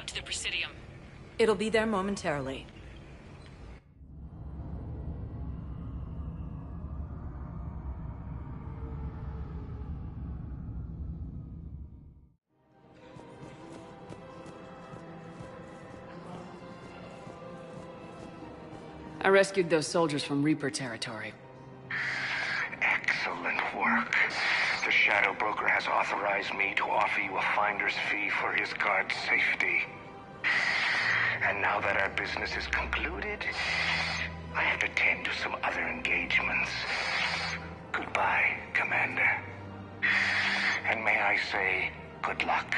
out to the Presidium. It'll be there momentarily. I rescued those soldiers from Reaper territory. Excellent work. The Shadow Broker has authorized me to offer you a finder's fee for his guard's safety. And now that our business is concluded, I have to tend to some other engagements. Goodbye, Commander. And may I say, good luck.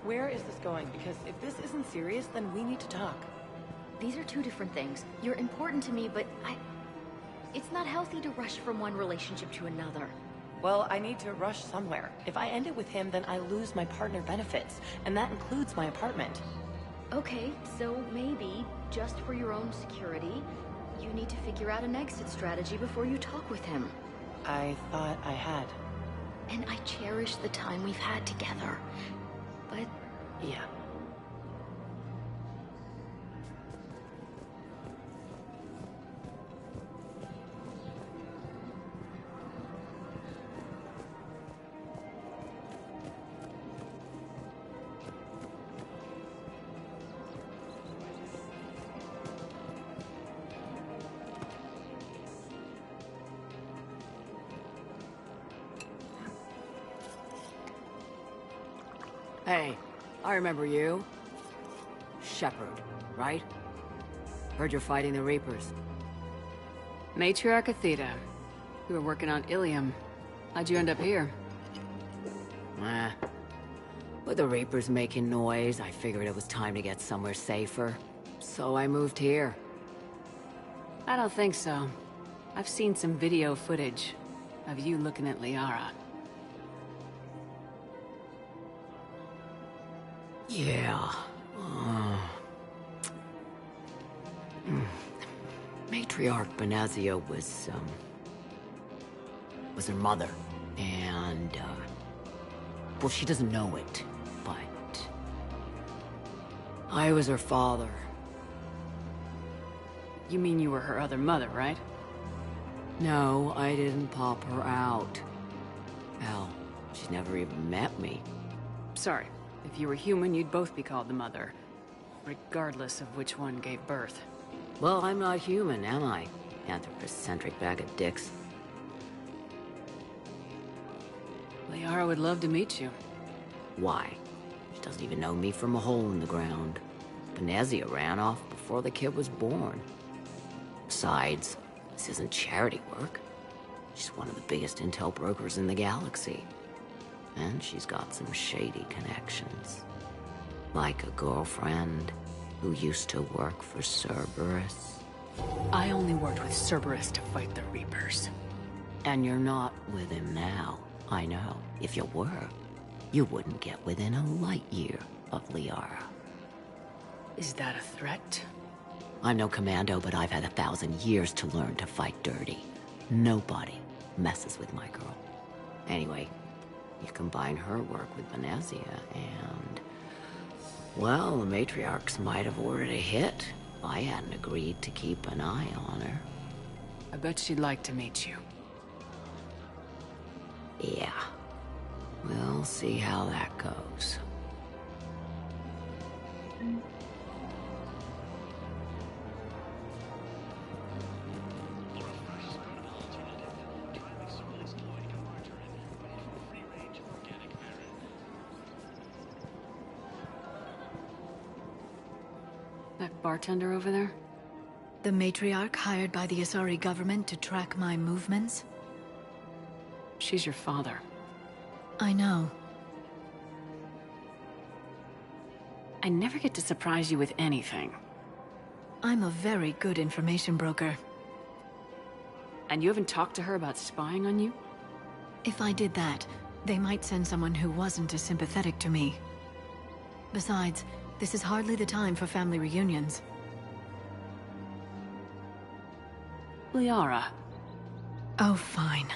Where is this going? Because if this isn't serious, then we need to talk. These are two different things. You're important to me, but it's not healthy to rush from one relationship to another. Well, I need to rush somewhere. If I end it with him, then I lose my partner benefits, and that includes my apartment. Okay, so maybe, just for your own security, you need to figure out an exit strategy before you talk with him. I thought I had. And I cherish the time we've had together. But... yeah. Hey, I remember you. Shepherd, right? Heard you're fighting the Reapers. Matriarch Athena. You were working on Ilium. How'd you end up here? With the Reapers making noise, I figured it was time to get somewhere safer. So I moved here. I don't think so. I've seen some video footage of you looking at Liara. Yeah. Matriarch Benazia was her mother. And, well, she doesn't know it, but I was her father. You mean you were her other mother, right? No, I didn't pop her out. Hell, she's never even met me. Sorry. If you were human, you'd both be called the mother. Regardless of which one gave birth. Well, I'm not human, am I? Anthropocentric bag of dicks. Liara would love to meet you. Why? She doesn't even know me from a hole in the ground. Benazia ran off before the kid was born. Besides, this isn't charity work. She's one of the biggest intel brokers in the galaxy. And she's got some shady connections. Like a girlfriend who used to work for Cerberus. I only worked with Cerberus to fight the Reapers. And you're not with him now, I know. If you were, you wouldn't get within a light year of Liara. Is that a threat? I'm no commando, but I've had 1,000 years to learn to fight dirty. Nobody messes with my girl. Anyway, you combine her work with Benazia and... well, the matriarchs might have ordered a hit if I hadn't agreed to keep an eye on her. I bet she'd like to meet you. Yeah. We'll see how that goes. That bartender over there? The matriarch hired by the Asari government to track my movements? She's your father. I know. I never get to surprise you with anything. I'm a very good information broker. And you haven't talked to her about spying on you? If I did that, they might send someone who wasn't as sympathetic to me. Besides, this is hardly the time for family reunions. Liara. Oh, fine.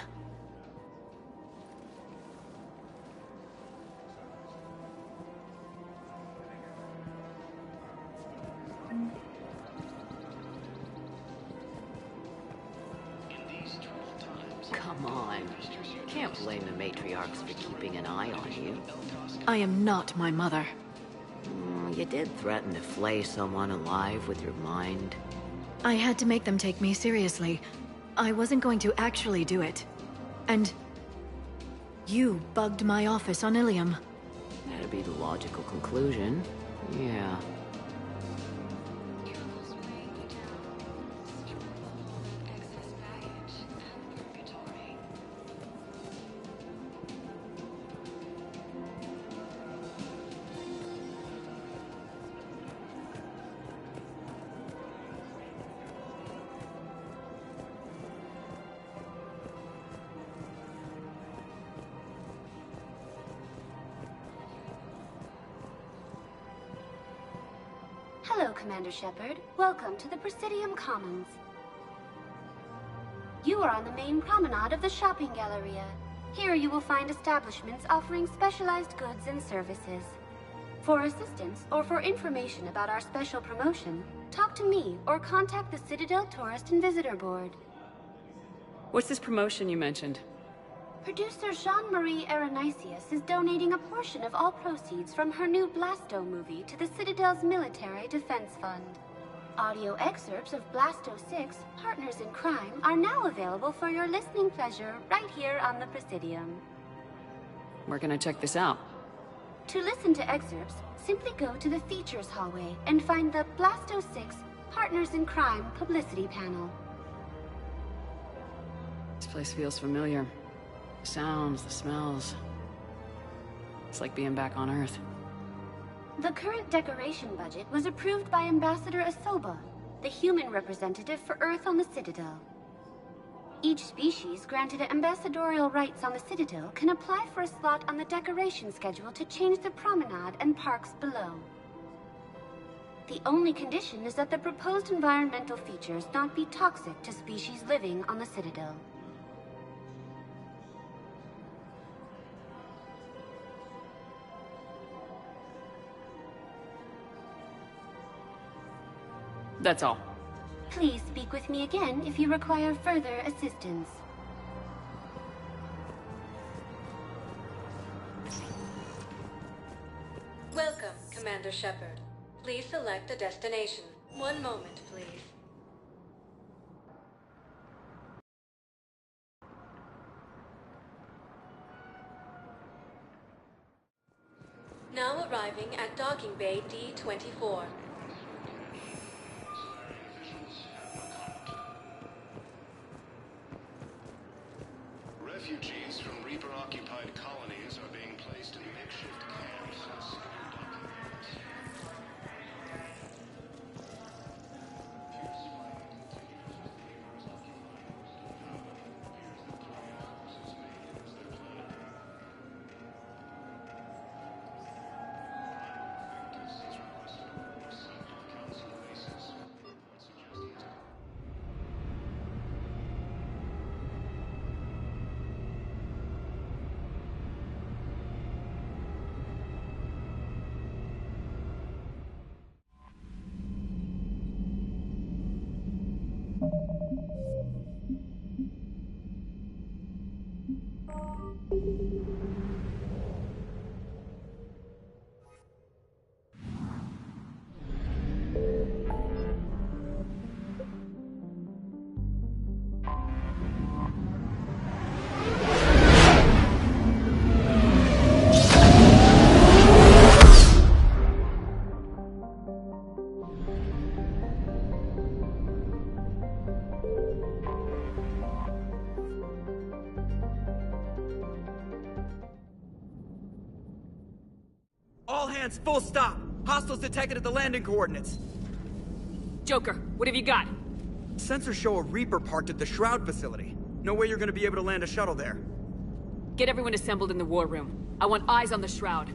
Come on. Can't blame the matriarchs for keeping an eye on you. I am not my mother. You did threaten to flay someone alive with your mind. I had to make them take me seriously. I wasn't going to actually do it. And... you bugged my office on Ilium. That'd be the logical conclusion. Yeah. Hello, Commander Shepard. Welcome to the Presidium Commons. You are on the main promenade of the shopping galleria. Here you will find establishments offering specialized goods and services. For assistance or for information about our special promotion, talk to me or contact the Citadel Tourist and Visitor Board. What's this promotion you mentioned? Producer Jean-Marie Aronisius is donating a portion of all proceeds from her new Blasto movie to the Citadel's Military Defense Fund. Audio excerpts of Blasto 6, Partners in Crime, are now available for your listening pleasure right here on the Presidium. Where can I check this out? To listen to excerpts, simply go to the Features hallway and find the Blasto 6, Partners in Crime publicity panel. This place feels familiar. The sounds, the smells. It's like being back on Earth. The current decoration budget was approved by Ambassador Asoba, the human representative for Earth on the Citadel. Each species granted ambassadorial rights on the Citadel can apply for a slot on the decoration schedule to change the promenade and parks below. The only condition is that the proposed environmental features not be toxic to species living on the Citadel. That's all. Please speak with me again if you require further assistance. Welcome, Commander Shepard. Please select a destination. One moment, please. Now arriving at Docking Bay D-24. Refugees from Reaper-occupied colonies are being placed in makeshift camps and secure docking yards. All hands, full stop! Hostiles detected at the landing coordinates. Joker, what have you got? Sensors show a Reaper parked at the Shroud facility. No way you're gonna be able to land a shuttle there. Get everyone assembled in the war room. I want eyes on the Shroud.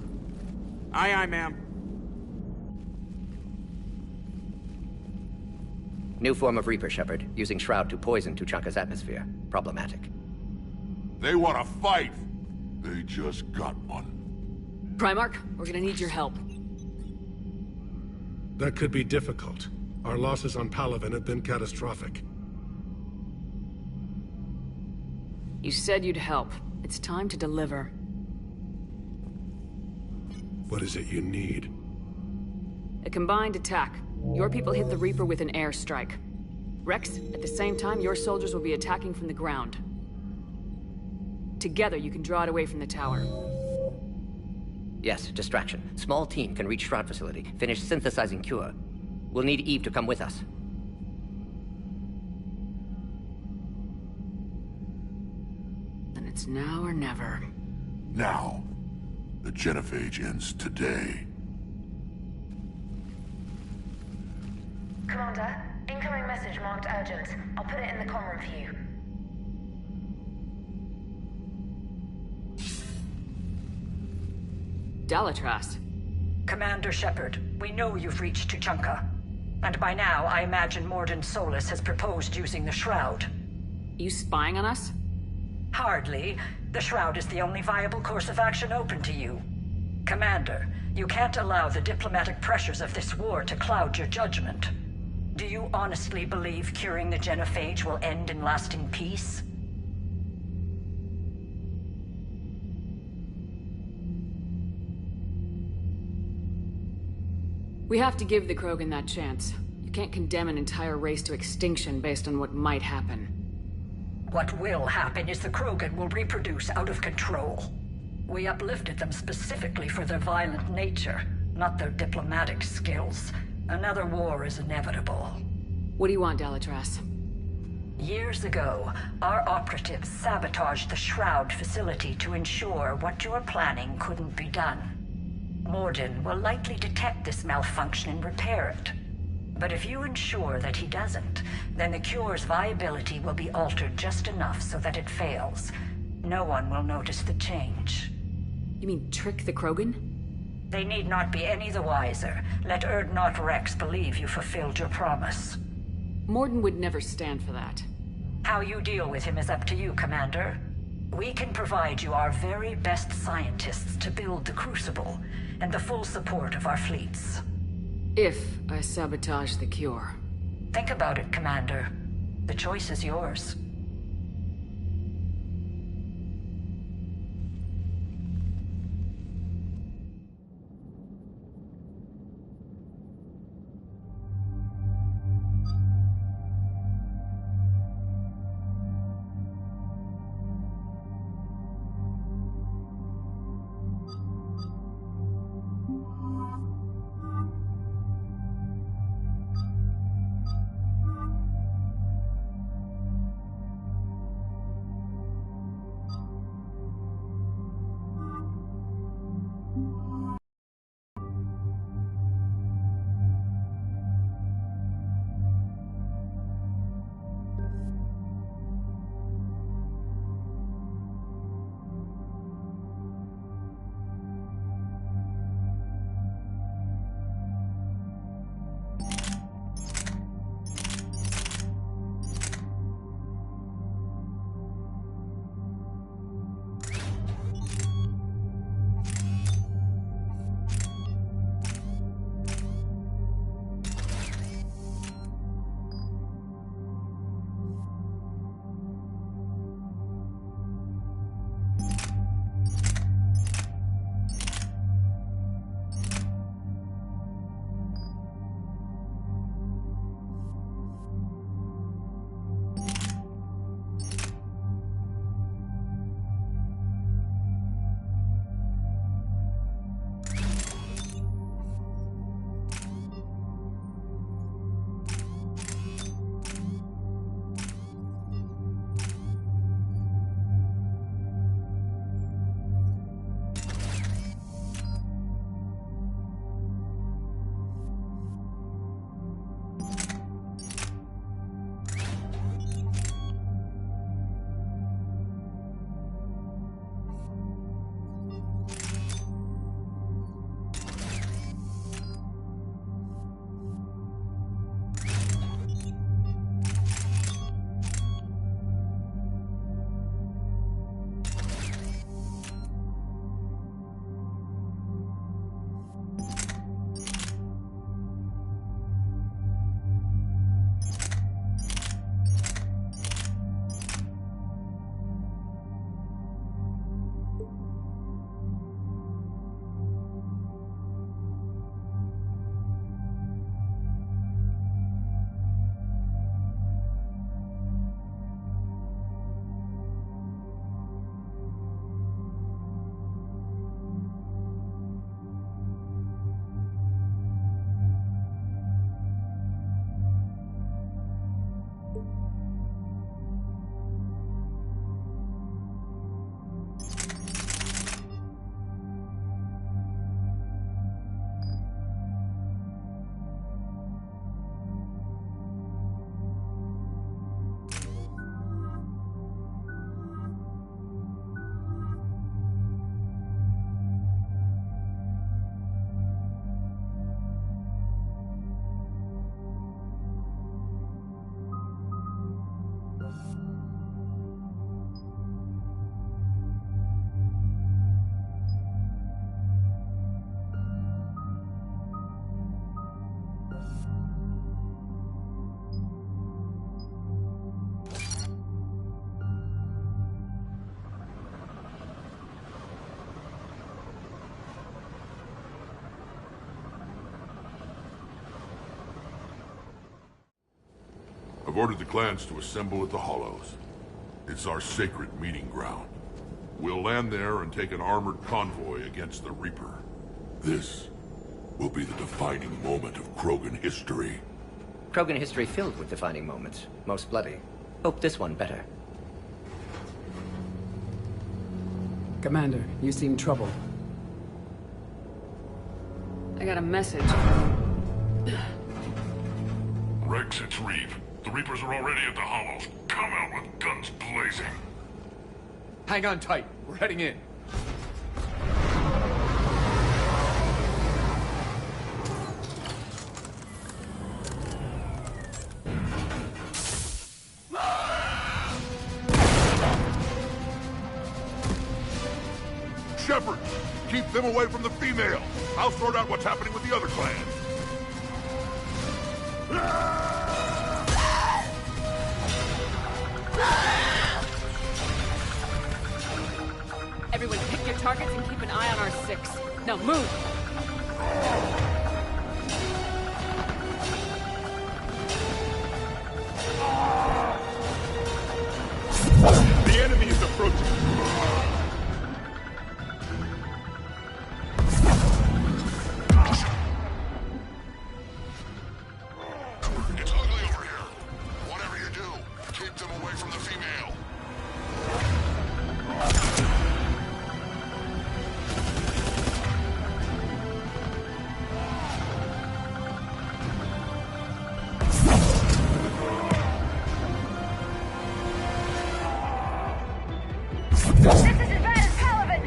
Aye, aye, ma'am. New form of Reaper, Shepard, using Shroud to poison Tuchanka's atmosphere. Problematic. They want to fight! They just got one. Primarch, we're gonna need your help. That could be difficult. Our losses on Palaven have been catastrophic. You said you'd help. It's time to deliver. What is it you need? A combined attack. Your people hit the Reaper with an airstrike. Rex, at the same time, your soldiers will be attacking from the ground. Together, you can draw it away from the tower. Yes, distraction. Small team can reach Shroud facility, finish synthesizing cure. We'll need Eve to come with us. Then it's now or never. Now. The genophage ends today. Commander, incoming message marked urgent. I'll put it in the comm room for you. Dalatras. Commander Shepard, we know you've reached Tuchanka. And by now, I imagine Mordin Solus has proposed using the Shroud. You spying on us? Hardly. The Shroud is the only viable course of action open to you. Commander, you can't allow the diplomatic pressures of this war to cloud your judgment. Do you honestly believe curing the genophage will end in lasting peace? We have to give the Krogan that chance. You can't condemn an entire race to extinction based on what might happen. What will happen is the Krogan will reproduce out of control. We uplifted them specifically for their violent nature, not their diplomatic skills. Another war is inevitable. What do you want, Dalatras? Years ago, our operatives sabotaged the Shroud facility to ensure what you were planning couldn't be done. Mordin will likely detect this malfunction and repair it. But if you ensure that he doesn't, then the cure's viability will be altered just enough so that it fails. No one will notice the change. You mean trick the Krogan? They need not be any the wiser. Let Urdnot Rex believe you fulfilled your promise. Mordin would never stand for that. How you deal with him is up to you, Commander. We can provide you our very best scientists to build the Crucible, and the full support of our fleets. If I sabotage the cure. Think about it, Commander. The choice is yours. I've ordered the clans to assemble at the Hollows. It's our sacred meeting ground. We'll land there and take an armored convoy against the Reaper. This will be the defining moment of Krogan history. Krogan history filled with defining moments. Most bloody. Hope this one better. Commander, you seem troubled. I got a message. Rex, it's Reeve. The Reapers are already at the Hollows. Come out with guns blazing. Hang on tight. We're heading in. Shepard, keep them away from the female. I'll sort out what's happening with the other clans. Everyone pick your targets and keep an eye on our 6. Now move! The enemy is approaching. It's ugly over here. Whatever you do, keep them away from the female. This is as bad as Palavin!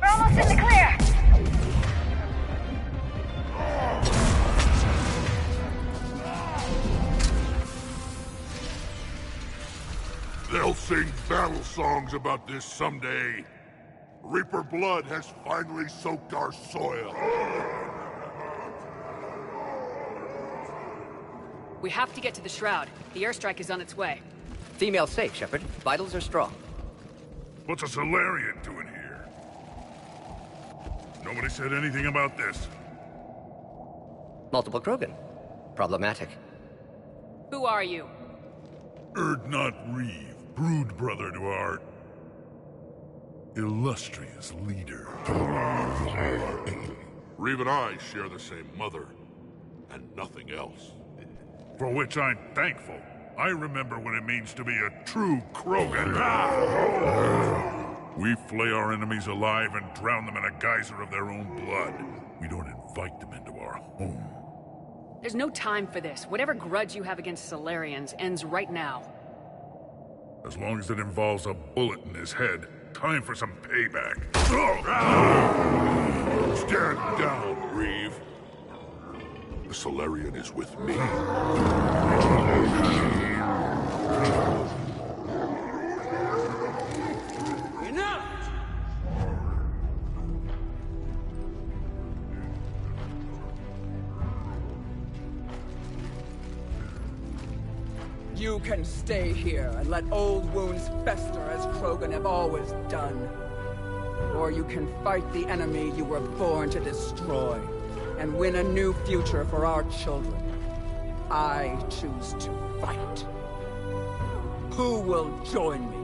We're almost in the clear! They'll sing battle songs about this someday. Reaper blood has finally soaked our soil. We have to get to the Shroud. The airstrike is on its way. Female safe, Shepard. Vitals are strong. What's a Solarian doing here? Nobody said anything about this. Multiple Krogan. Problematic. Who are you? Erdnot Reeve, brood brother to our illustrious leader. Reeve and I share the same mother, and nothing else. For which I'm thankful. I remember what it means to be a true Krogan. We flay our enemies alive and drown them in a geyser of their own blood. We don't invite them into our home. There's no time for this. Whatever grudge you have against Solarians ends right now. As long as it involves a bullet in his head, time for some payback. Stand down, Reeve. The Solarian is with me. Enough! You can stay here and let old wounds fester as Krogan have always done. Or you can fight the enemy you were born to destroy and win a new future for our children. I choose to fight. Who will join me?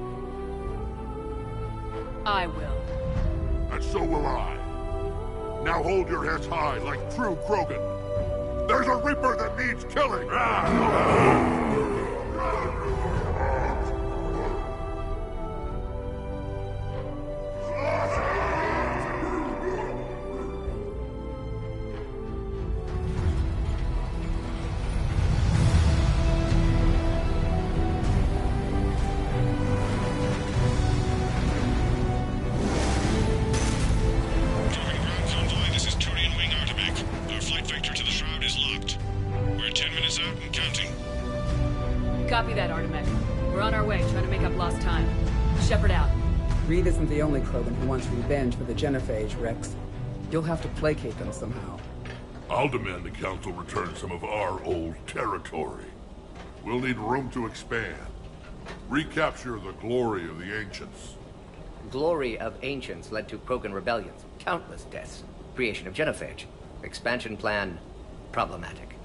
I will. And so will I. Now hold your heads high like true Krogan. There's a Reaper that needs killing! that, Artemet. We're on our way, trying to make up lost time. Shepard out. Reed isn't the only Krogan who wants revenge for the Genophage, Rex. You'll have to placate them somehow. I'll demand the Council return some of our old territory. We'll need room to expand. Recapture the glory of the Ancients. Glory of Ancients led to Krogan rebellions, countless deaths, creation of Genophage. Expansion plan, problematic.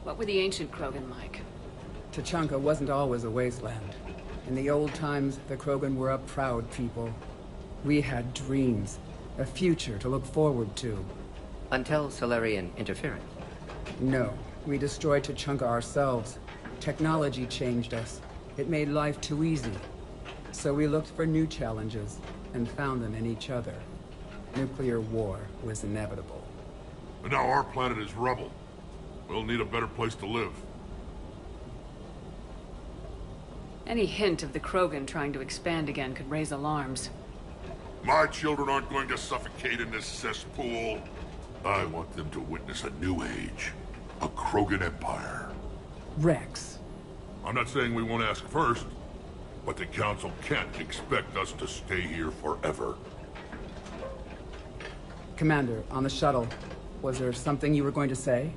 What were the ancient Krogan like? Tuchanka wasn't always a wasteland. In the old times, the Krogan were a proud people. We had dreams, a future to look forward to. Until Solarian interference. No, we destroyed Tuchanka ourselves. Technology changed us. It made life too easy. So we looked for new challenges, and found them in each other. Nuclear war was inevitable. And now our planet is rubble. We'll need a better place to live. Any hint of the Krogan trying to expand again could raise alarms. My children aren't going to suffocate in this cesspool. I want them to witness a new age. A Krogan empire. Rex. I'm not saying we won't ask first, but the Council can't expect us to stay here forever. Commander, on the shuttle, was there something you were going to say?